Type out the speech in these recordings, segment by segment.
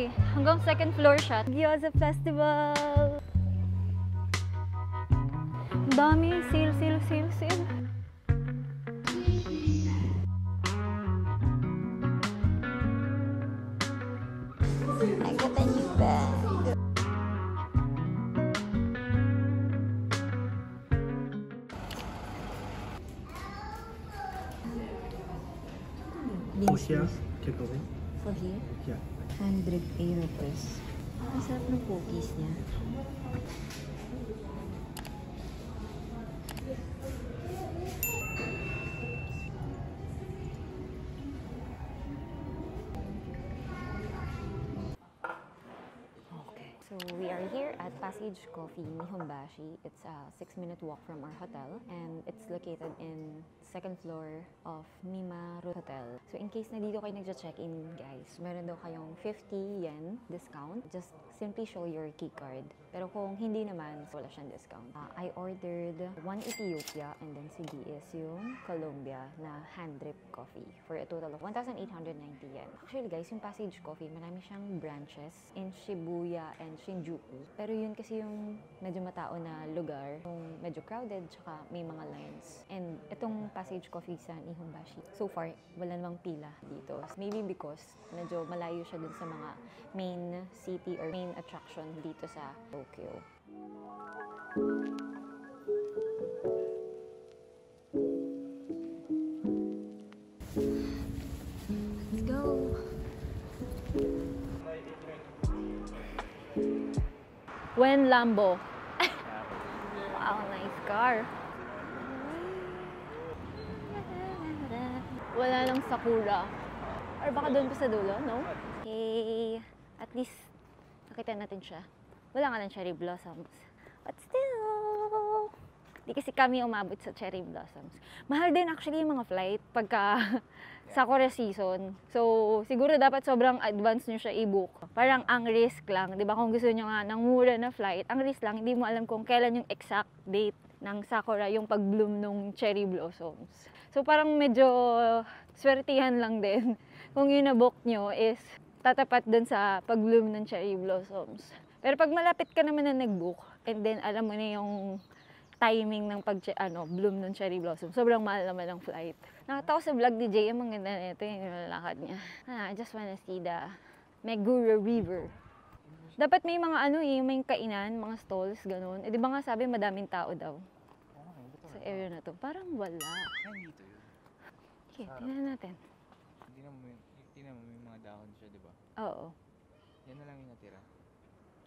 eh. Hanggang second floor siya. Gyoza Festival! Ang dami. Sale. I got a new bag. Here, take away. For here? Yeah. 100 rupees. Ang sarap ng cookies niya. So we are here at Passage Coffee, Nihonbashi. It's a 6-minute walk from our hotel and it's located in second floor of Mima Hotel. So in case na dito kayo nagja-check-in guys, meron daw kayong 50 yen discount. Just simply show your key card. Pero kung hindi naman, wala siyang discount. I ordered one Ethiopia and then sige is yung Colombia na hand drip coffee for a total of 1,890 yen. Actually guys, yung Passage Coffee, marami siyang branches in Shibuya and Shinjuku. Pero yun kasi yung medyo matao na lugar, yung medyo crowded, tsaka may mga lines. And itong Passage Coffee sa Nihonbashi, so far, wala namang pila dito. Maybe because medyo malayo siya dun sa mga main city or main attraction dito sa Tokyo. Let's go! When Lambo. Wow, nice car. Wala lang Sakura. Or baka doon pa sa dulo, no? Okay, at least nakita natin siya. Wala nga lang cherry blossoms. But still, di kasi kami umabot sa cherry blossoms. Mahal din actually yung mga flight pagka Sakura season. So, siguro dapat sobrang advance nyo siya i-book. Parang ang risk lang, di ba? Kung gusto nyo nga ng mura na flight, ang risk lang, hindi mo alam kung kailan yung exact date ng Sakura, yung pag-bloom ng cherry blossoms. So, parang medyo swertihan lang din kung yung na-book nyo is tatapat dun sa pag-bloom ng cherry blossoms. Pero pag malapit ka naman na nag-book, and then alam mo na yung timing ng bloom ng cherry blossom. Sobrang mahal naman ang flight. Nakita ko sa vlog ni Jay, ang maganda na ito yung lalakad niya. I just wanna see the Meguro River. Dapat may mga may kainan, mga stalls, ganun. Eh di ba nga sabi madaming tao daw sa area na to. Parang wala. Yan dito yun. Okay, tingnan natin. Tingnan mo, may mga dahon siya, di ba? Oo. Yan na lang yung natira.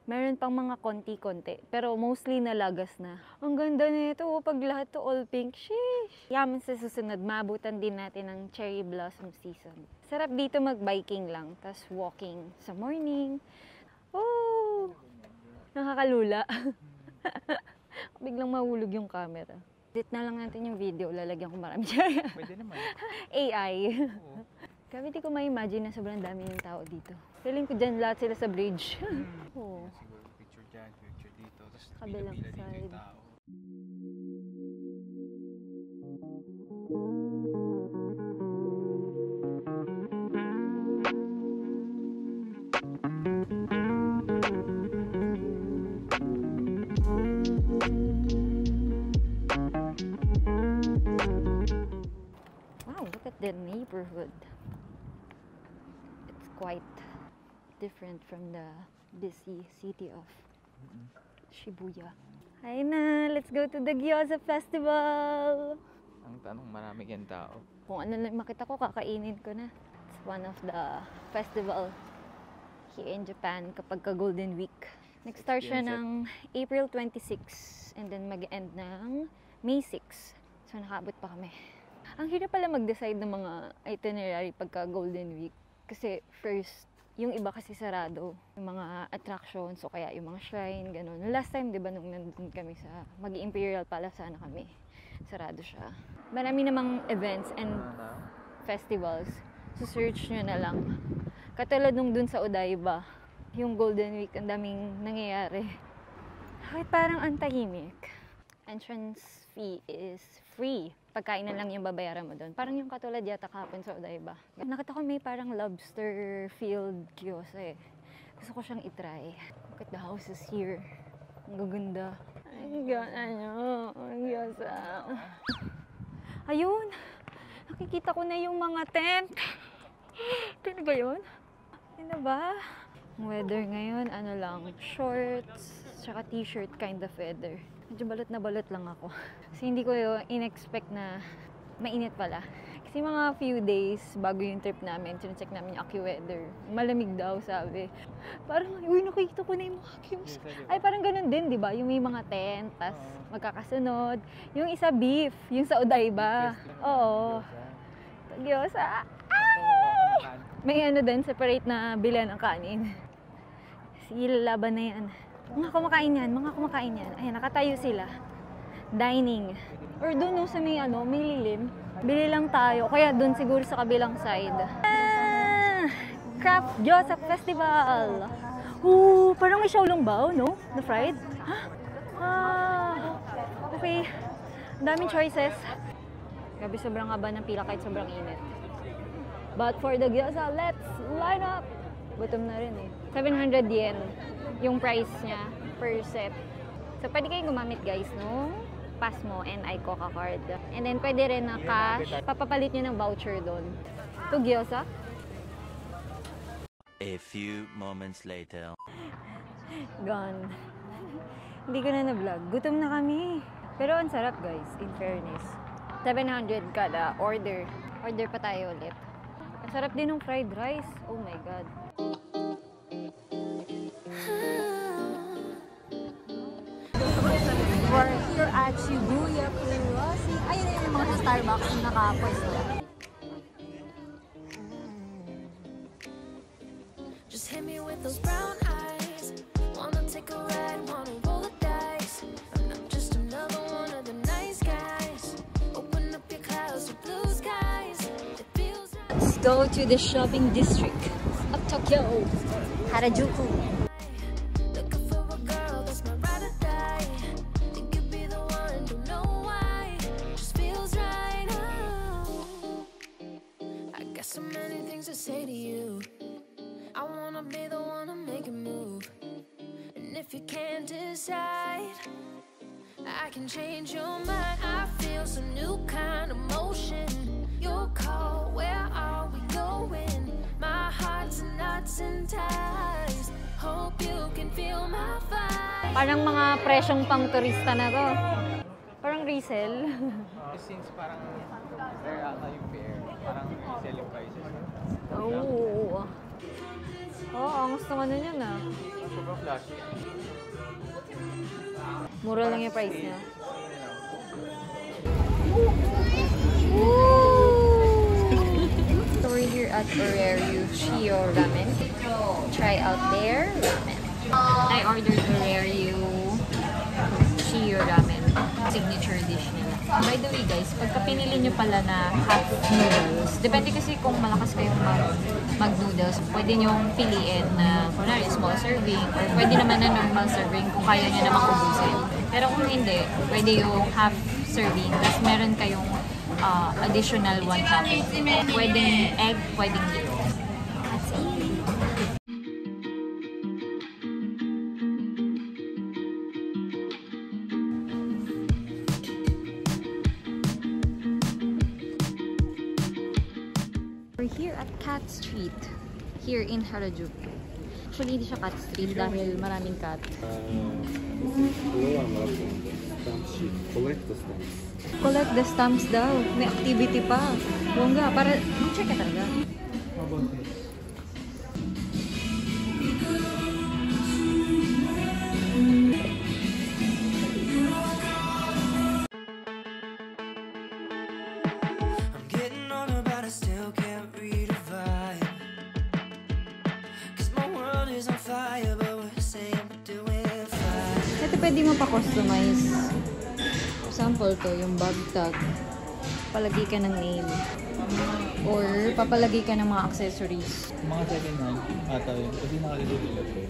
Meron pang mga konti-konti, pero mostly nalagas na. Ang ganda nito, pag lahat to all pink. Sheesh! Yaman sa susunod, maabutan din natin ng cherry blossom season. Sarap dito mag-biking lang, tas walking sa morning. Oh! Nakakalula. Biglang mahulog yung camera. Edit na lang natin yung video, lalagyan ko marami cherry. Pwede naman. AI. Oo. Grabe, di ko ma-imagine na sobrang dami yung tao dito. Feeling ko dyan lahat sila sa bridge. Oo. Siguro picture dyan, picture dito. Tapos Kabilang pila-pila dito side. yung tao. Wow, look at the neighborhood. It's quite different from the busy city of Shibuya. Hi na! Let's go to the Gyoza Festival! Ang tanong, marami yan tao. Kung ano lang makita ko, kakainin ko na. It's one of the festival here in Japan kapag ka Golden Week. Nag-start siya ng April 26 and then mag-end ng May 6. So nakaabot pa kami. Ang hirap pala mag-decide ng mga itinerary pagka Golden Week. Kasi first, yung iba kasi sarado. Yung mga attractions o kaya yung mga shrine, gano'n. Last time, di ba, nung nandun kami sa Mag-Imperial Palace na kami, sarado siya. Marami namang events and festivals. So search nyo na lang. Katulad nung dun sa Odaiba, yung Golden Week, ang daming nangyayari. Kahit parang ang tahimik. Entrance fee is free. Pagkain na lang yung babayaran mo doon. Parang yung katulad yata kahapon sa Odaiba. Nakita ko may parang lobster field gyoza eh. Gusto ko siyang itry. Look at the houses here. Ang gaganda. Ang gasa. Ayun! Nakikita ko na yung mga tent. Tent ba yun? Ano ba? Ang weather ngayon, ano lang, shorts, tsaka t-shirt kind of weather. Medyo balot na balot lang ako. Kasi hindi ko in-expect na mainit pala. Kasi mga few days bago yung trip namin, sinecheck namin yung AccuWeather. Malamig daw, sabi. Parang, uy, nakikita ko na yung mga cubes. Ay, parang ganun din, di ba? Yung may mga tent, tas magkakasunod. Yung isa beef, yung sa Odaiba. Oo. Gyoza. Ay! May ano din, separate na bilan ng kanin. Sige, lalaban na yan. Mga kumakain yan. Ayan, nakatayo sila. Dining. Or doon no, sa may lilim. Bili lang tayo. Kaya doon siguro sa kabilang side. Craft Gyoza Festival! Ooh, parang may xiaolongbao, no? Na fried? Okay. Ang daming choices. Grabe, sobrang haba ng pila kahit sobrang init. But for the gyoza, let's line up! Gutom na rin eh. 700 yen yung price niya per set. So, pwede kayong gumamit guys, no? Pass mo and iCoca card. And then, pwede rin na cash. Papapalit nyo ng voucher doon. Ito, gyoza. A few moments later. Gone. Hindi ko na na-vlog. Gutom na kami. Pero ang sarap guys, in fairness. 700 kada order. Order pa tayo ulit. Ang sarap din ng fried rice. Oh my God. We're here at Shibuya Kuroshi. Ayun na yung mga sa Starbucks na nakapwesto. Just hit me with those brown eyes. Wanna take a ride, wanna roll the dice. I'm not just another one of the nice guys. Open up your clouds with blue skies. It feels like Let's go to the shopping district of Tokyo, Harajuku. looking for a girl that's my ride or die. Think you'd be the one, don't know why. Just feels right. Oh, I got so many things to say to you. I wanna be the one to make a move. And if you can't decide, I can change your mind. I feel some new kind of motion. Your call, where are we going? My heart's in knots and ties. Hope you can feel my vibe. Parang mga presyong pang turista na to. Parang resell. Since parang fair ata yung fare, parang resell yung prices. Oo. Oo, ang gusto nga nun yun ah. Sobrang flashy. Mura lang yung price niya. So we're here at Oreryu Shio Ramen. Try out their ramen. I ordered Oreryu Shio Ramen. Signature dish nila. By the way guys, pagka pinili nyo pala na half noodles, depende kasi kung malakas kayo mag-noodles, pwede nyong piliin na kunwari small serving or pwede naman na normal serving kung kaya nyo namang ubusin. Pero kung hindi, pwede yung half serving, tapos meron kayong additional one topping. Pwedeng egg, pwedeng meat. That's it. We're here at Cat Street, here in Harajuku. Actually, hindi siya Cat Street dahil maraming cat. Collect the stamps daw. May activity pa. Bongga, para check ka talaga. How about this? I'm getting older, but I still can't read a vibe. 'Cause my world is on fire, but we're saying we're doing fine. Ito pwede mo pa customize. For example to, yung bag tag. Palagay ka ng name. Or papalagay ka ng mga accessories. Mga second hand ata yun. Kasi nakalagay nila ko.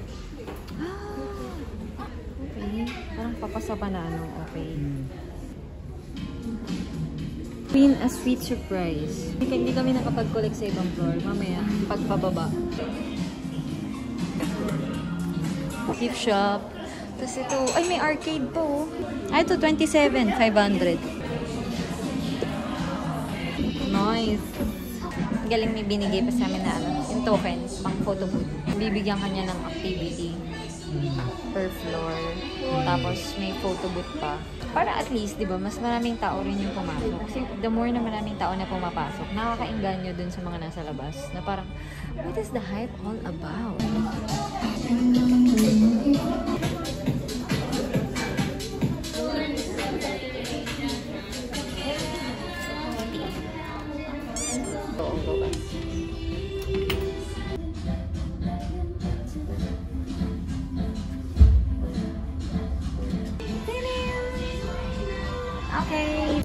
Okay. Parang papasa pa na ano. Okay. Win a sweet surprise. Hindi kami nakapag-collect sa ibang floor. Mamaya, pagpababa. Gift shop. Tapos ito, ay may arcade pa oh. Ay, ito 27,500. Nice. Galing may binigay pa sa amin na ano, yung token, pang photo booth. Bibigyan kanya ng activity per floor. Tapos may photo booth pa. Para at least, di ba, mas maraming tao rin yung pumasok. Kasi the more na maraming tao na pumapasok, nakakainganyo dun sa mga nasa labas. Na parang, what is the hype all about? Okay.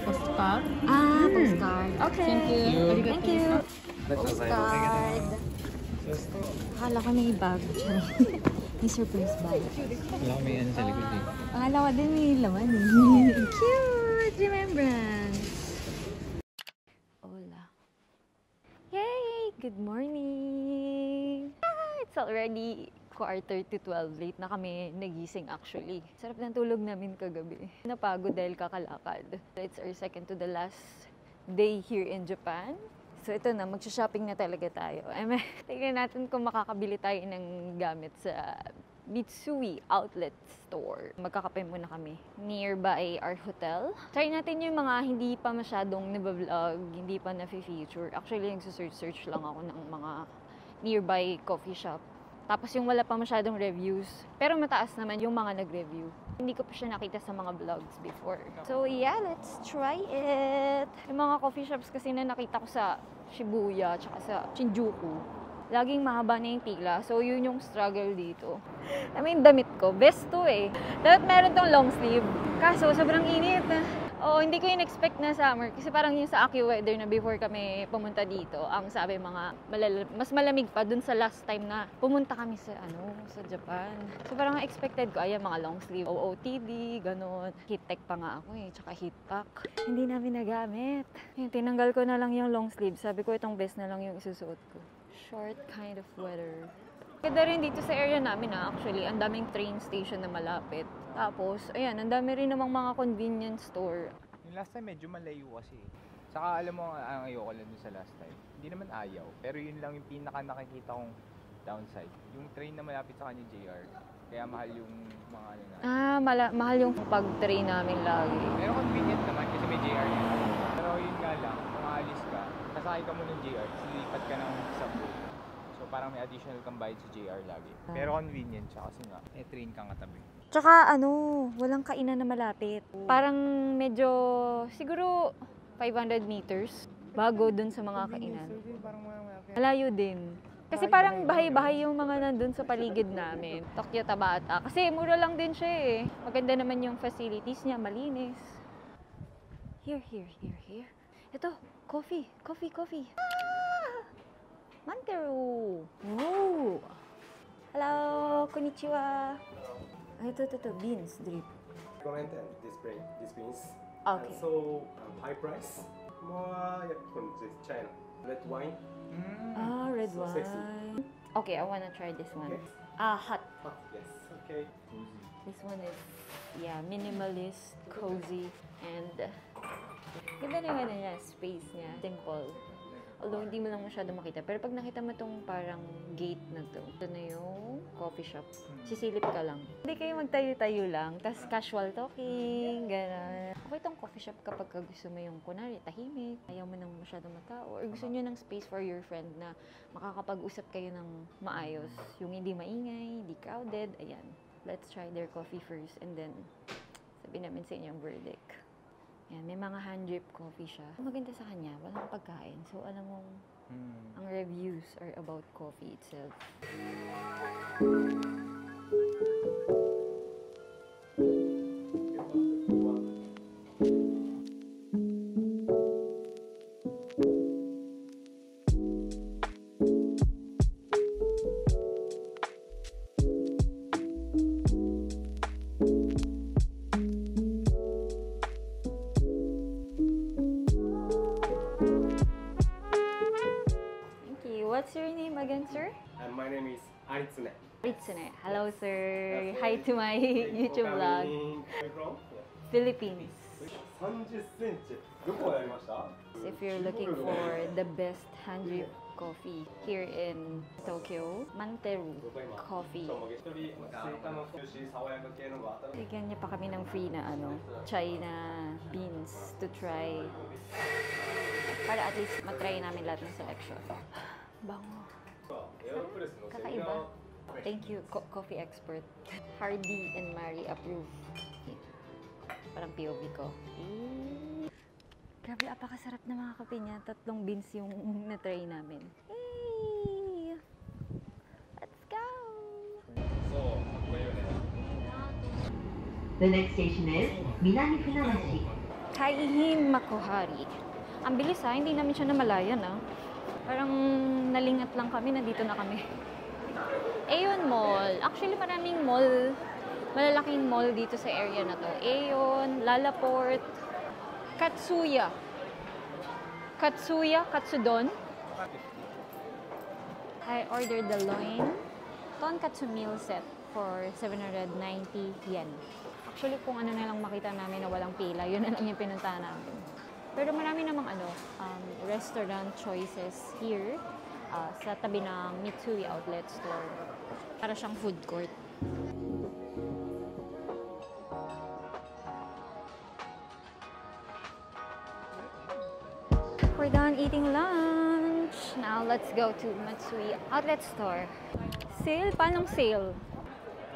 Postcard. Postcard. Okay. Thank you. Thank you. Postcard. Akala ko may bag. May surprise bag. Wala ko may ano sa likod eh. Akala ko din may laman eh. Cute! Remembrance! Hola. Yay! Good morning! It's already 11:45. Late na kami nagising actually. Sarap ng tulog namin kagabi. Napagod dahil kakalakad. It's our second to the last day here in Japan. So ito na, magsha-shopping na talaga tayo. Tignan natin kung makakabili tayo ng gamit sa Mitsui Outlet Store. Magkakape muna kami nearby our hotel. Try natin yung mga hindi pa masyadong nabablog, hindi pa na-feature. Actually, nagsusearch lang ako ng mga nearby coffee shop. Tapos yung wala pa masyadong reviews. Pero mataas naman yung mga nag-review. Hindi ko pa siya nakita sa mga vlogs before. So yeah, let's try it! Yung mga coffee shops kasi na nakita ko sa Shibuya, tsaka sa Shinjuku, laging mahaba na yung pila. So yun yung struggle dito. I mean, damit ko, best to eh. Dapat meron tong long sleeve. Kaso, sobrang init. Oo, hindi ko yung expect na summer. Kasi parang yung sa AccuWeather na before kami pumunta dito, ang sabi mga mas malamig pa dun sa last time na pumunta kami sa sa Japan. So parang expected ko, ayan, mga long sleeve, OOTD, ganon. Heat tech pa nga ako eh, tsaka heat pack. Hindi namin nagamit. Yung tinanggal ko na lang yung long sleeve. Sabi ko, itong best na lang yung isusuot ko. Short kind of weather. Kada rin dito sa area namin actually, ang daming train station na malapit. Tapos, ayan, ang dami rin namang mga convenience store. Yung last time medyo malayo kasi. Saka alam mo ang ayoko lang dun sa last time. Hindi naman ayaw, pero yun lang yung pinaka nakikita kong downside. Yung train na malapit sa kanya JR. Kaya mahal yung mga ano na. Mahal yung pag-train namin lagi. Pero convenient naman kasi may JR yun. Pero yun nga lang, kung aalis ka, sasakay ka muna ng JR, silipat ka ng subway. So parang may additional kang bayad sa JR lagi. Pero convenient siya kasi nga, may train kang katabi. Tsaka walang kainan na malapit. Parang medyo, siguro 500 meters bago dun sa mga kainan. Malayo din. Kasi parang bahay-bahay yung mga nandun sa paligid namin. Tokyo, Tabata. Kasi mura lang din siya eh. Maganda naman yung facilities niya, malinis. Here. Ito, coffee. Ah! Manteru! Oh! Hello! Konnichiwa! Ay, ito, beans, drip. Comment and display these beans. Okay. And so high price. More from China. Red wine. Red So wine. sexy. Okay, I wanna try this one. Okay. Hot. Hot, yes. Okay. This one is, minimalist, cozy, and ganda naman niya, space niya, simple. Although hindi mo lang masyado makita. Pero pag nakita mo tong parang gate na to, ito na yung coffee shop. Sisilip ka lang. Hindi kayo magtayo-tayo lang, tas casual talking, gano'n. Okay tong coffee shop kapag gusto mo yung, kunwari, tahimik, ayaw mo nang masyadong matao, or gusto nyo ng space for your friend na makakapag-usap kayo ng maayos. Yung hindi maingay, hindi crowded, ayan. Let's try their coffee first, and then sabihin namin sa inyo yung verdict. Yan, may mga hand drip coffee siya. Maganda sa kanya, walang pagkain. So, alam mong, ang reviews are about coffee itself. name is Aritsune. Ritsune. Hello, sir. Hi to my YouTube vlog. From Philippines. 30センチ。どこやりました？ If you're looking for the best hand-drip coffee here in Tokyo, Manteru Coffee. 一人スイカのジューシー爽やか系のが当たる。 Bigyan niya pa kami ng free na chai na beans to try. Para at least matry namin lahat ng selection. Bango. エアロプレスのセミナ Kakaiba. ー Thank you, coffee expert. Hardy and Mari approve. Parang POV ko. Grabe, apakasarap na mga kape niya. 3 beans yung na-try namin. Hey! Let's go! そうかっこいいよね。 The next station is Minami Funamashi. Kaihin Makuhari. Ang bilis ha, hindi namin siya namalayan ha. Parang nalingat lang kami, nandito na kami. Aeon Mall. Actually, maraming mall. Malalaking mall dito sa area na to. Aeon, Lalaport, Katsuya. Katsudon. I ordered the loin tonkatsu meal set for 790 yen. Actually, kung ano na lang makita namin na walang pila, yun na lang yung pinuntahan namin. Pero marami namang restaurant choices here sa tabi ng Mitsui Outlet Store. Para siyang food court. We're done eating lunch. Now, let's go to Mitsui Outlet Store. Sale? Paanong sale?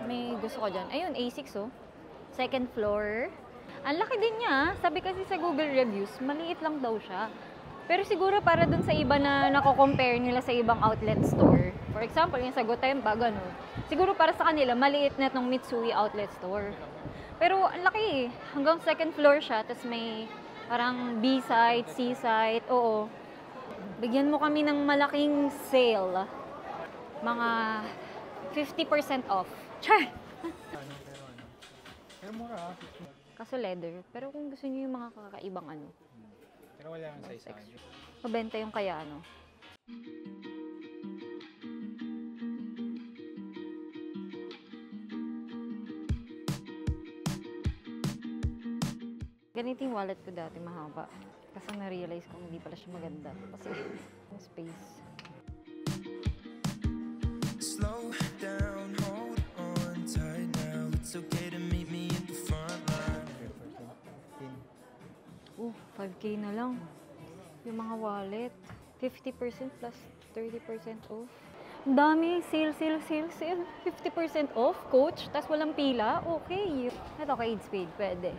May gusto ko dyan. Ayun, A6 oh. Second floor. Ang laki din niya. Sabi kasi sa Google reviews, maliit lang daw siya. Pero siguro para dun sa iba na nako-compare nila sa ibang outlet store. For example, yung sa Gotemba, gano'n. Siguro para sa kanila, maliit na itong Mitsui Outlet Store. Pero ang laki eh. Hanggang second floor siya, tapos may parang B-side, C-side, oo. Bigyan mo kami ng malaking sale. Mga 50% off. Char! Pero mura. Kaso leather. Pero kung gusto niyo yung mga kakaibang Pero wala ang size sa akin. mabenta yung kaya Ganito yung wallet ko dati, mahaba. Kasi na-realize ko hindi pala siya maganda. Kasi yung space. Slow down, hold on tight now. It's okay to meet me at the front line. 5K na lang. Yung mga wallet. 50% plus 30% off. Ang dami. Sale. 50% off, coach. Tapos walang pila. Okay. Ito, Kate Spade. Pwede.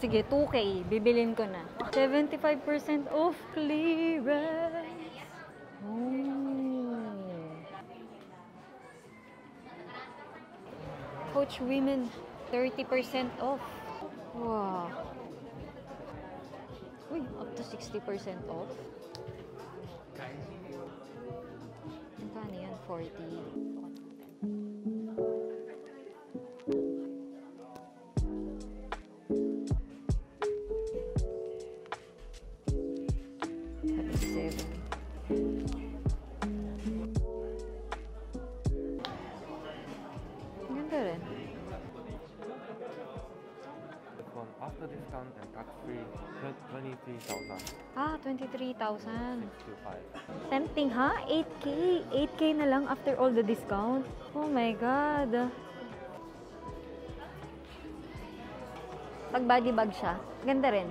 Sige, 2K. Bibilin ko na. 75% off clearance. Coach Women, 30% off. Wow. Uy, up to 60% off. Magkano yan? 40. Ganda rin. After discount and tax-free, 23,000. 23,000. 625. Tempting ha? 8K. 8K na lang after all the discount. Oh my God. Pag body bag siya, ganda rin.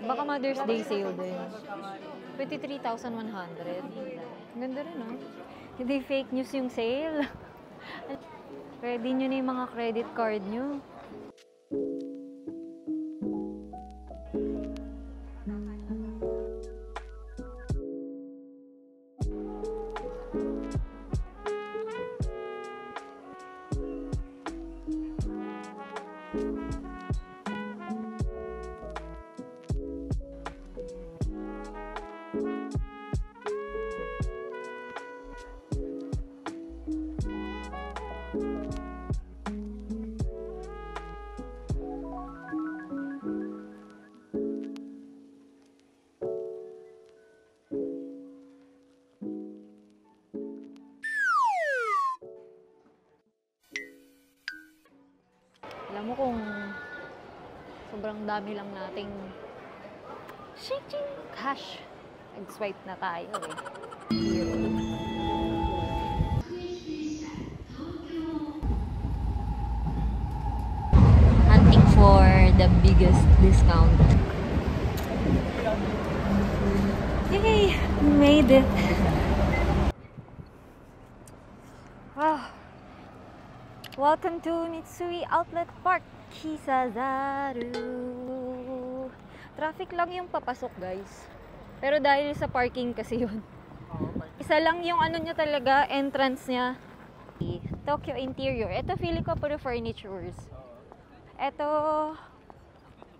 Baka Mother's Day sale din. 23,100. Ganda rin, no? Hindi fake news yung sale. Ready nyo na yung mga credit card nyo. Alam mo kung sobrang dami lang nating cash. Nag-swipe na tayo eh. Hunting for the biggest discount. Yay! Made it! Wow! Welcome to Mitsui Outlet Park, Kisazaru. Traffic lang yung papasok, guys. Pero dahil sa parking kasi yun. Isa lang yung ano niya talaga, entrance niya. Tokyo Interior. Ito, feeling ko puro furnitures. Ito,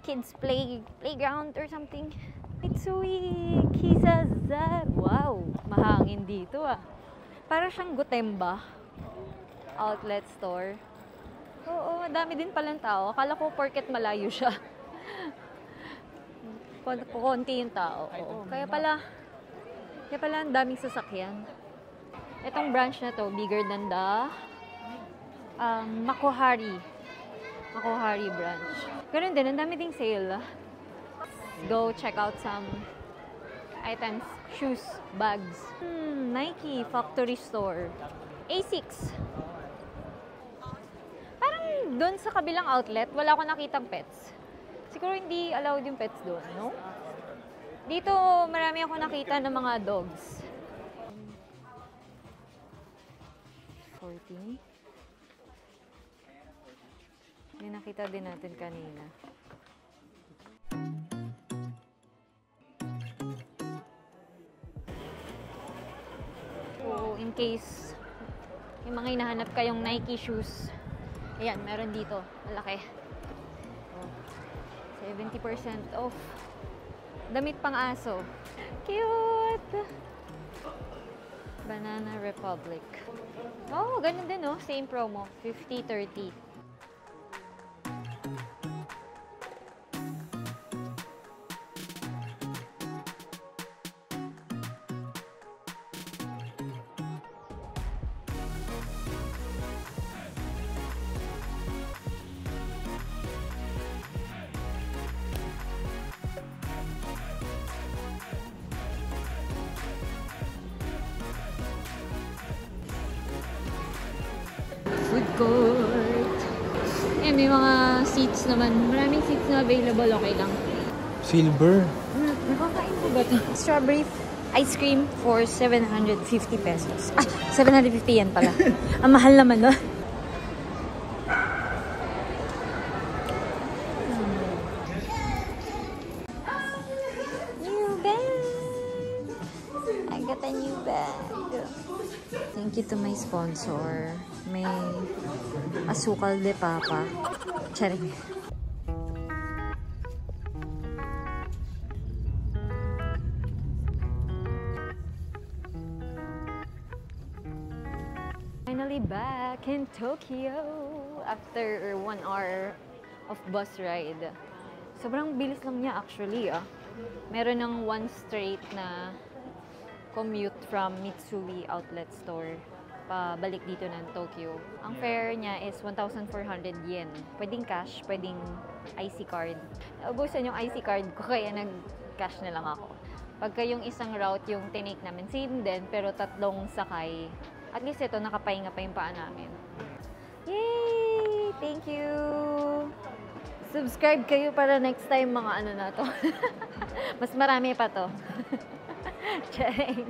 kids playground or something. Mitsui Kisazaru. Wow, mahangin dito ah. Para siyang Gotemba outlet store. Oo, madami din palang tao. Akala ko porket malayo siya. Konti yung tao. Oo. Kaya pala ang daming sasakyan. Itong branch na to, bigger than the Makuhari branch. Ganun din, ang dami ding sale. Go check out some items, shoes, bags. Nike factory store. Asics. Parang doon sa kabilang outlet, wala akong nakitang pets. Siguro hindi allowed yung pets doon, no? Dito, marami ako nakita ng mga dogs. 40. Yung nakita din natin kanina. So, in case yung mga hinahanap kayong Nike shoes, ayan, meron dito. Malaki. 70% off. Damit pang aso. Cute! Banana Republic. Oh, ganun din, no? Same promo. 50-30. Food court. Ayan, may mga seats naman. Maraming seats na available. Okay lang. Silver. Nakakain ko ba ito? Strawberry ice cream for 750 pesos. Ah, 750 yan pala. Ang mahal naman, no? New bag! I got a new bag. Thank you to my sponsor. May asukal de papa. Charing. Finally back in Tokyo after 1 hour of bus ride. Sobrang bilis lang niya actually ah. Meron ng 1 straight na commute from Mitsui Outlet Store pabalik dito ng Tokyo. Ang fare niya is 1,400 yen. Pwedeng cash, pwedeng IC card. Naubusan yung IC card ko kaya nag-cash na lang ako. Pagka yung isang route yung tinake namin, same din pero 3 sakay. At least ito, nakapahinga pa yung paa namin. Yay! Thank you! Subscribe kayo para next time mga ano na to. Mas marami pa to. Charing!